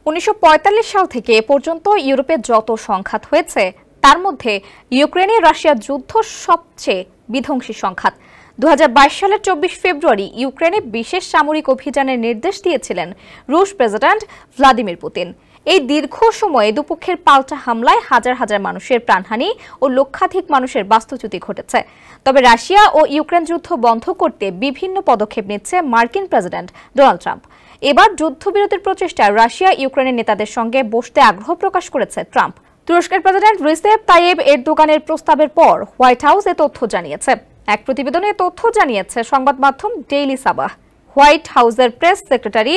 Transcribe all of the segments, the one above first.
1945 সাল থেকে এ পর্যন্ত ইউরোপে যত সংঘাত হয়েছে তার মধ্যে ইউক্রেনে রাশিয়ার যুদ্ধ সবচেয়ে বিধ্বংসী সংঘাত। 2022 সালের 24 ফেব্রুয়ারি ইউক্রেনে বিশেষ সামরিক অভিযানের নির্দেশ দিয়েছিলেন রুশ প্রেসিডেন্ট ভ্লাদিমির পুতিন। এই দীর্ঘ সময়ে দুপক্ষের পাল্টা হামলায় হাজার হাজার মানুষের প্রাণহানি ও লক্ষাধিক মানুষের বাস্তুচ্যুতি ঘটেছে। তবে রাশিয়া ও ইউক্রেন যুদ্ধ বন্ধ করতে বিভিন্ন পদক্ষেপ নিচ্ছে মার্কিন প্রেসিডেন্ট ডোনাল্ড ট্রাম্প। এবার যুদ্ধবিরতির প্রচেষ্টায় রাশিয়া ইউক্রেনের নেতাদের সঙ্গে বসতে আগ্রহ প্রকাশ করেছে ট্রাম্প। তুরস্কের প্রেসিডেন্ট রিসেপ তাইয়েব এরদোগানের প্রস্তাবের পর হোয়াইট হাউস এ তথ্য জানিয়েছে। এক প্রতিবেদনে তথ্য জানিয়েছে সংবাদ মাধ্যম ডেইলি সাবাহ। হোয়াইট হাউসের প্রেস সেক্রেটারি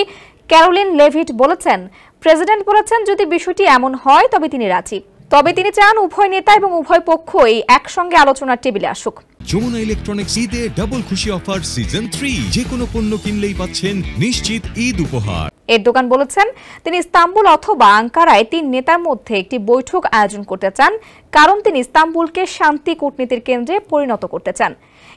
ক্যারোলিন লেভিট বলেছেন, প্রেসিডেন্ট বলেছেন যদি বিষয়টি এমন হয় তবে তিনি রাজি। তবে তিনি চান উভয় নেতা এবং উভয় পক্ষই একসঙ্গে আলোচনার টেবিলে আসুক। যমুনা ইলেকট্রনিক্স ঈদে ডাবল খুশি অফার সিজন 3, যে কোনো পণ্য কিনলেই পাচ্ছেন নিশ্চিত ঈদ উপহার। এরদোগান বলেছেন তিনি ইস্তাম্বুল অথবা আঙ্কারায় 3 নেতার মধ্যে একটি বৈঠক আয়োজন করতে চান, কারণ তিনি ইস্তাম্বুলকে শান্তি কূটনীতির কেন্দ্রে পরিণত করতে চান।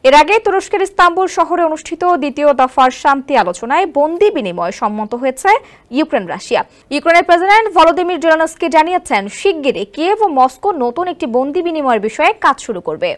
এর আগে তুরস্কের ইস্তাম্বুল শহরে অনুষ্ঠিত দ্বিতীয় দফার শান্তি আলোচনায় বন্দি বিনিময় সম্মত হয়েছে ইউক্রেন রাশিয়া। ইউক্রেনের প্রেসিডেন্ট ভলোদিমির জেলেনস্কি জানিয়েছেন শিগগিরই কিয়েভ ও মস্কো নতুন একটি বন্দি বিনিময়ের বিষয়ে কাজ শুরু করবে।